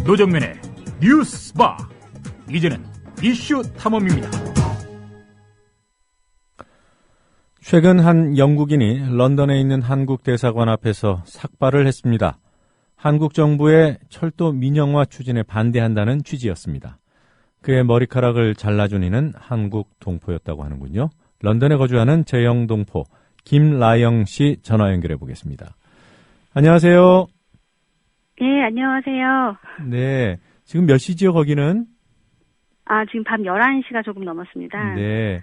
노정면의 뉴스바. 이제는 이슈 탐험입니다. 최근 한 영국인이 런던에 있는 한국 대사관 앞에서 삭발을 했습니다. 한국 정부의 철도 민영화 추진에 반대한다는 취지였습니다. 그의 머리카락을 잘라준 이는 한국 동포였다고 하는군요. 런던에 거주하는 재영 동포 김라영 씨 전화 연결해 보겠습니다. 안녕하세요. 네, 안녕하세요. 네, 지금 몇 시지요, 거기는? 지금 밤 11시가 조금 넘었습니다. 네.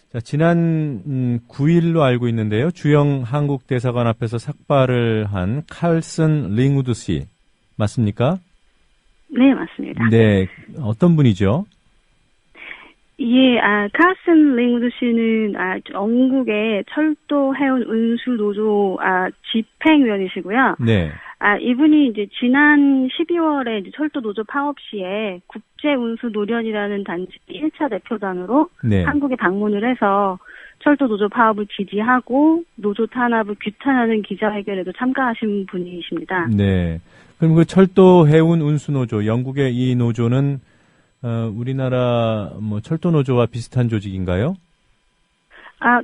자, 지난 9일로 알고 있는데요. 주영 한국 대사관 앞에서 삭발을 한 칼슨 링우드 씨 맞습니까? 네, 맞습니다. 네, 어떤 분이죠? 예, 칼슨 링우드 씨는 영국의 철도 해운 운수 노조 집행위원이시고요. 네. 이분이 이제 지난 12월에 이제 철도 노조 파업 시에 국제운수 노련이라는 단체 1차 대표단으로 네. 한국에 방문을 해서 철도 노조 파업을 지지하고 노조 탄압을 규탄하는 기자회견에도 참가하신 분이십니다. 네. 그럼 그 철도 해운 운수 노조, 영국의 이 노조는 우리나라 철도 노조와 비슷한 조직인가요?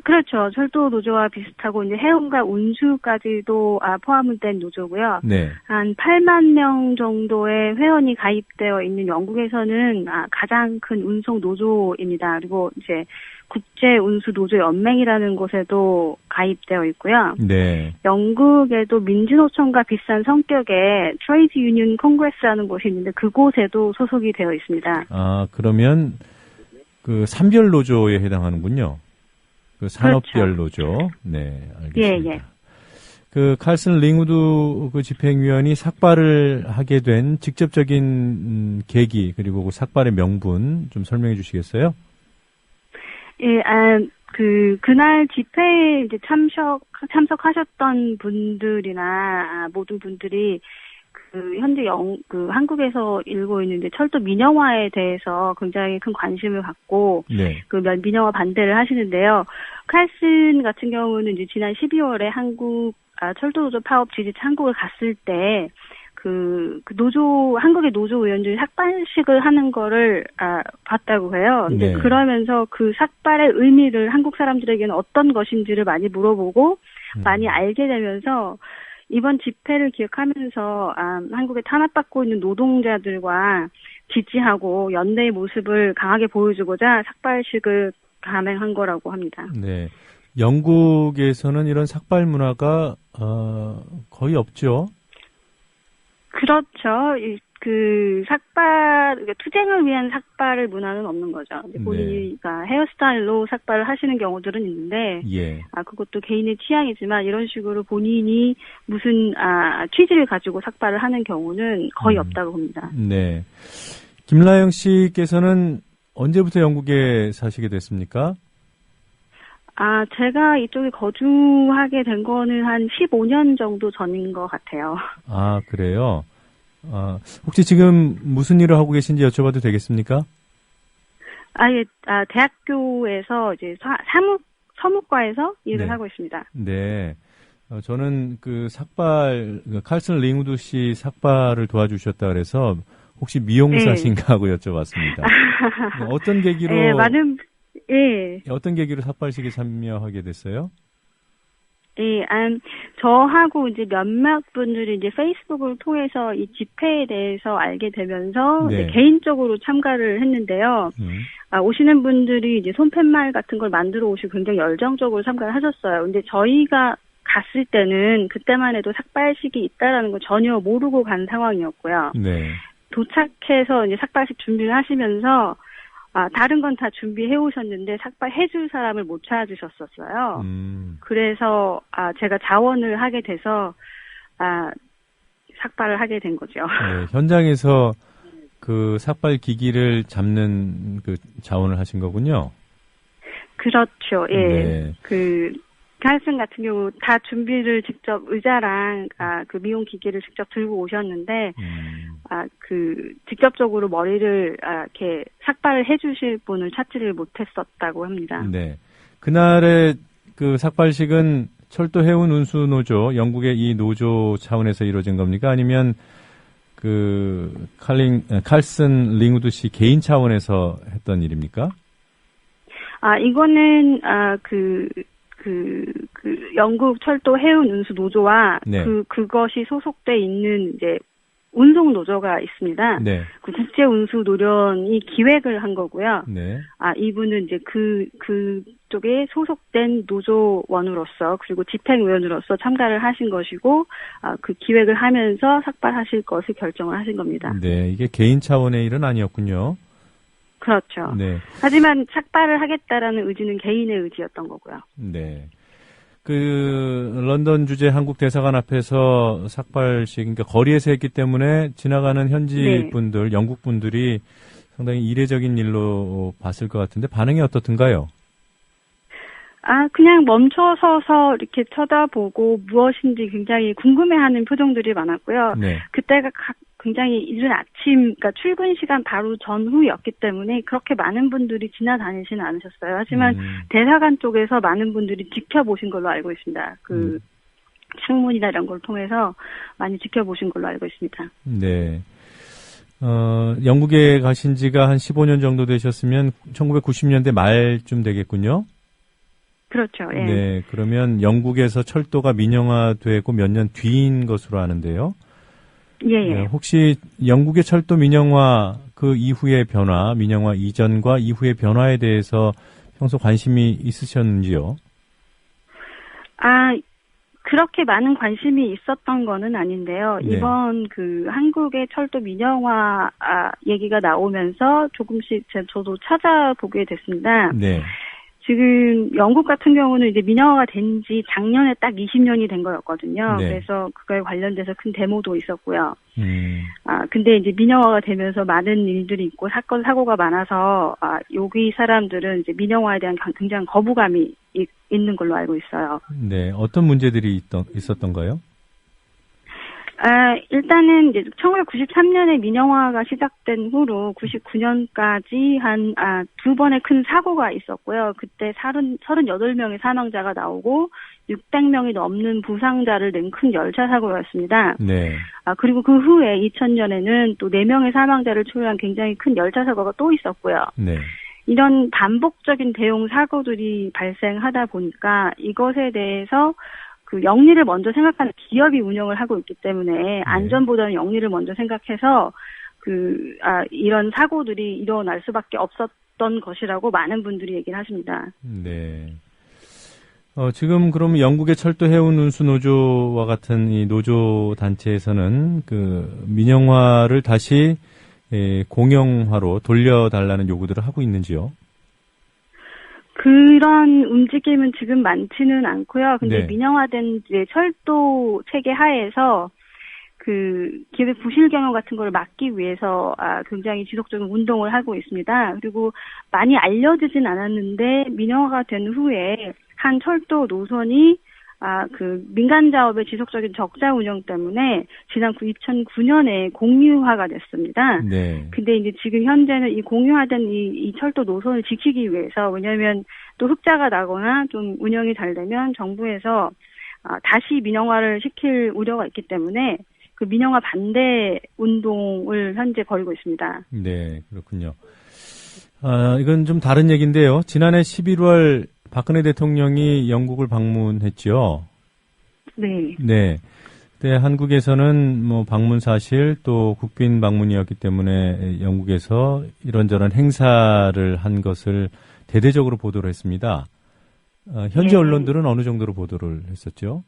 그렇죠. 철도 노조와 비슷하고 이제 해운과 운수까지도 포함은 된 노조고요. 네. 한 8만 명 정도의 회원이 가입되어 있는 영국에서는 가장 큰 운송 노조입니다. 그리고 이제 국제 운수 노조 연맹이라는 곳에도 가입되어 있고요. 네. 영국에도 민주노총과 비슷한 성격의 트레이드 유니언 콩그레스라는 곳이 있는데 그곳에도 소속이 되어 있습니다. 그러면 그 산별 노조에 해당하는군요. 그 산업별 그렇죠. 노조. 네, 알겠습니다. 예. 그 칼슨 링우드 그 집행위원이 삭발을 하게 된 직접적인 계기 그리고 그 삭발의 명분 좀 설명해 주시겠어요? 예, 그날 집회에 이제 참석하셨던 분들이나 모든 분들이 현재 한국에서 일고 있는 철도 민영화에 대해서 굉장히 큰 관심을 갖고, 네. 민영화 반대를 하시는데요. 칼슨 같은 경우는 이제 지난 12월에 철도 노조 파업 지지 한국을 갔을 때, 한국의 노조 의원들이 삭발식을 하는 거를, 봤다고 해요. 근데 네. 그러면서 그 삭발의 의미를 한국 사람들에게는 어떤 것인지를 많이 물어보고, 많이 알게 되면서, 이번 집회를 기억하면서 한국에 탄압받고 있는 노동자들과 지지하고 연대의 모습을 강하게 보여주고자 삭발식을 감행한 거라고 합니다. 네, 영국에서는 이런 삭발 문화가 거의 없죠. 그렇죠. 투쟁을 위한 삭발을 문화는 없는 거죠. 본인이가 헤어스타일로 삭발을 하시는 경우들은 있는데, 예. 그것도 개인의 취향이지만 이런 식으로 본인이 무슨 취지를 가지고 삭발을 하는 경우는 거의 없다고 봅니다. 네. 김라영 씨께서는 언제부터 영국에 사시게 됐습니까? 제가 이쪽에 거주하게 된 거는 한 15년 정도 전인 것 같아요. 그래요? 혹시 지금 무슨 일을 하고 계신지 여쭤봐도 되겠습니까? 예, 대학교에서 이제 서무과에서 일을 하고 있습니다. 네. 저는 칼슨 링우드 씨 삭발을 도와주셨다 그래서 혹시 미용사신가 하고 여쭤봤습니다. 어떤 계기로? 어떤 계기로 삭발식에 참여하게 됐어요? 예, 저하고 이제 몇몇 분들이 이제 페이스북을 통해서 이 집회에 대해서 알게 되면서 이제 개인적으로 참가를 했는데요. 오시는 분들이 이제 손팻말 같은 걸 만들어 오시고 굉장히 열정적으로 참가를 하셨어요. 근데 저희가 갔을 때는 그때만 해도 삭발식이 있다라는 걸 전혀 모르고 간 상황이었고요. 네. 도착해서 이제 삭발식 준비를 하시면서 다른 건 다 준비해 오셨는데 삭발해줄 사람을 못 찾으셨었어요. 그래서 제가 자원을 하게 돼서 삭발을 하게 된 거죠. 네, 현장에서 그 삭발 기기를 잡는 그 자원을 하신 거군요. 그렇죠. 예. 네. 칼슨 같은 경우 다 준비를 직접 의자랑 미용 기계를 직접 들고 오셨는데 직접적으로 머리를 이렇게 삭발을 해주실 분을 찾지를 못했었다고 합니다. 네, 그날의 그 삭발식은 철도 해운 운수 노조, 영국의 이 노조 차원에서 이루어진 겁니까? 아니면 칼슨 링우드 씨 개인 차원에서 했던 일입니까? 이거는, 영국 철도 해운 운수 노조와 네. 그것이 소속돼 있는 이제 운송 노조가 있습니다. 네. 그 국제 운수 노련이 기획을 한 거고요. 네. 이분은 이제 그쪽에 소속된 노조원으로서 그리고 집행위원으로서 참가를 하신 것이고, 그 기획을 하면서 삭발하실 것을 결정을 하신 겁니다. 네. 이게 개인 차원의 일은 아니었군요. 그렇죠. 네. 하지만 삭발을 하겠다라는 의지는 개인의 의지였던 거고요. 네. 런던 주재 한국 대사관 앞에서 삭발식, 그러니까 거리에서 했기 때문에 지나가는 현지 네. 분들, 영국 분들이 상당히 이례적인 일로 봤을 것 같은데 반응이 어떻든가요? 그냥 멈춰서서 이렇게 쳐다보고 무엇인지 굉장히 궁금해하는 표정들이 많았고요. 네. 그때가 굉장히 이른 아침, 그러니까 출근 시간 바로 전후였기 때문에 그렇게 많은 분들이 지나다니지는 않으셨어요. 하지만 대사관 쪽에서 많은 분들이 지켜보신 걸로 알고 있습니다. 창문이나 이런 걸 통해서 많이 지켜보신 걸로 알고 있습니다. 네. 영국에 가신 지가 한 15년 정도 되셨으면 1990년대 말쯤 되겠군요. 그렇죠. 예. 네. 그러면 영국에서 철도가 민영화되고 몇 년 뒤인 것으로 아는데요. 예. 네, 혹시 영국의 철도 민영화 그 이후의 변화, 민영화 이전과 이후의 변화에 대해서 평소 관심이 있으셨는지요? 그렇게 많은 관심이 있었던 거는 아닌데요. 네. 이번 한국의 철도 민영화 얘기가 나오면서 조금씩 저도 찾아보게 됐습니다. 네. 지금 영국 같은 경우는 이제 민영화가 된 지 작년에 딱 20년이 된 거였거든요. 네. 그래서 그거에 관련돼서 큰 데모도 있었고요. 근데 이제 민영화가 되면서 많은 일들이 있고 사고가 많아서 여기 사람들은 이제 민영화에 대한 굉장히 거부감이 있는 걸로 알고 있어요. 네. 어떤 문제들이 있었던가요? 일단은 이제 1993년에 민영화가 시작된 후로 99년까지 한 두 번의 큰 사고가 있었고요. 그때 38명의 사망자가 나오고 600명이 넘는 부상자를 낸 큰 열차 사고였습니다. 네. 그리고 그 후에 2000년에는 또 4명의 사망자를 초래한 굉장히 큰 열차 사고가 또 있었고요. 네. 이런 반복적인 대형 사고들이 발생하다 보니까 이것에 대해서 영리를 먼저 생각하는 기업이 운영을 하고 있기 때문에 안전보다는 영리를 먼저 생각해서 이런 사고들이 일어날 수밖에 없었던 것이라고 많은 분들이 얘기를 하십니다. 네. 지금 그럼 영국의 철도 해운 운수 노조와 같은 이 노조 단체에서는 민영화를 다시 공영화로 돌려달라는 요구들을 하고 있는지요? 그런 움직임은 지금 많지는 않고요. 근데 네. 민영화된 이제 철도 체계 하에서 기업의 부실 경영 같은 걸 막기 위해서 굉장히 지속적인 운동을 하고 있습니다. 그리고 많이 알려지진 않았는데 민영화가 된 후에 한 철도 노선이 민간 자업의 지속적인 적자 운영 때문에 지난 2009년에 공유화가 됐습니다. 네. 근데 이제 지금 현재는 이 공유화된 이 철도 노선을 지키기 위해서, 왜냐하면 또 흑자가 나거나 좀 운영이 잘 되면 정부에서 다시 민영화를 시킬 우려가 있기 때문에 그 민영화 반대 운동을 현재 벌이고 있습니다. 네, 그렇군요. 이건 좀 다른 얘기인데요. 지난해 11월 박근혜 대통령이 영국을 방문했죠. 네. 네. 그때 한국에서는 방문 사실 또 국빈 방문이었기 때문에 영국에서 이런저런 행사를 한 것을 대대적으로 보도를 했습니다. 현지 언론들은 어느 정도로 보도를 했었죠?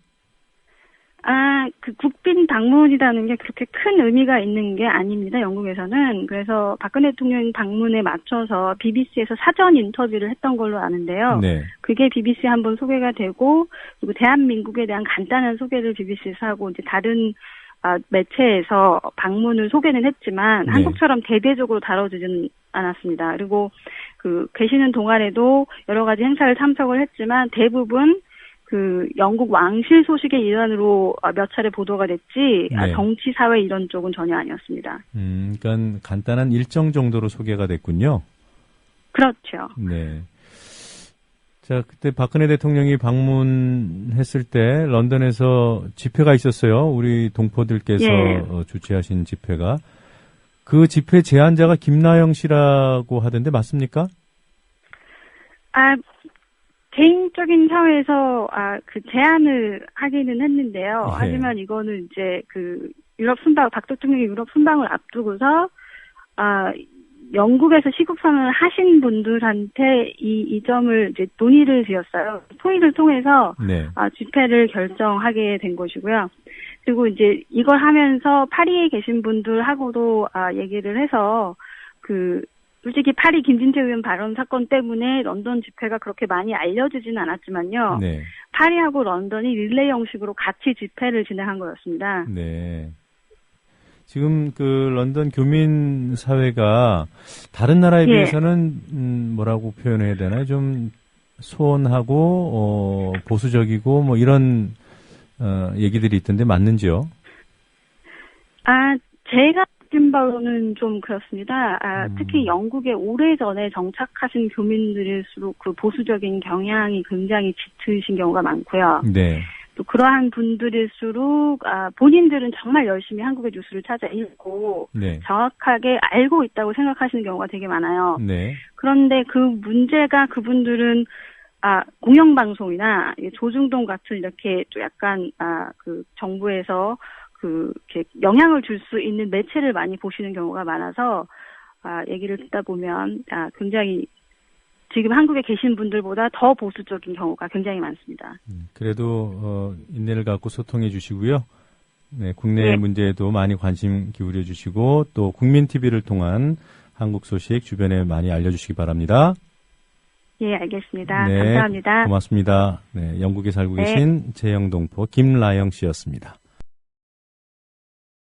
국빈 방문이라는 게 그렇게 큰 의미가 있는 게 아닙니다, 영국에서는. 그래서 박근혜 대통령 방문에 맞춰서 BBC에서 사전 인터뷰를 했던 걸로 아는데요. 네. 그게 BBC에 한번 소개가 되고, 그리고 대한민국에 대한 간단한 소개를 BBC에서 하고, 이제 다른 매체에서 방문을 소개는 했지만, 네. 한국처럼 대대적으로 다뤄지지는 않았습니다. 그리고 계시는 동안에도 여러 가지 행사를 참석을 했지만, 대부분 영국 왕실 소식의 일환으로 몇 차례 보도가 됐지, 네. 정치, 사회 이런 쪽은 전혀 아니었습니다. 그러니까 간단한 일정 정도로 소개가 됐군요. 그렇죠. 네. 자, 그때 박근혜 대통령이 방문했을 때 런던에서 집회가 있었어요. 우리 동포들께서 주최하신 집회가. 그 집회 제안자가 김나영 씨라고 하던데 맞습니까? 개인적인 차원에서 그 제안을 하기는 했는데요. 하지만 이거는 이제 그 유럽 순방, 박 대통령이 유럽 순방을 앞두고서 영국에서 시국선언을 하신 분들한테 이 점을 이제 논의를 드렸어요. 토의를 통해서 집회를 결정하게 된 것이고요. 그리고 이제 이걸 하면서 파리에 계신 분들하고도 얘기를 해서 솔직히 파리 김진태 의원 발언 사건 때문에 런던 집회가 그렇게 많이 알려지지는 않았지만요. 파리하고 런던이 릴레이 형식으로 같이 집회를 진행한 거였습니다. 네. 지금 그 런던 교민 사회가 다른 나라에 비해서는 뭐라고 표현해야 되나요? 좀 소원하고 보수적이고 뭐 이런 얘기들이 있던데 맞는지요? 제가 느낀 바로는 좀 그렇습니다. 특히 영국에 오래전에 정착하신 교민들일수록 그 보수적인 경향이 굉장히 짙으신 경우가 많고요. 네. 또 그러한 분들일수록 본인들은 정말 열심히 한국의 뉴스를 찾아 읽고 정확하게 알고 있다고 생각하시는 경우가 되게 많아요. 그런데 그 문제가 그분들은 공영방송이나 조중동 같은 이렇게 또 약간 그 정부에서 이렇게 영향을 줄 수 있는 매체를 많이 보시는 경우가 많아서 얘기를 듣다 보면 굉장히 지금 한국에 계신 분들보다 더 보수적인 경우가 굉장히 많습니다. 그래도 인내를 갖고 소통해 주시고요. 네, 국내 문제에도 많이 관심 기울여 주시고 또 국민 TV를 통한 한국 소식 주변에 많이 알려주시기 바랍니다. 예, 알겠습니다. 감사합니다. 고맙습니다. 네, 영국에 살고 계신 재영동포 김라영 씨였습니다.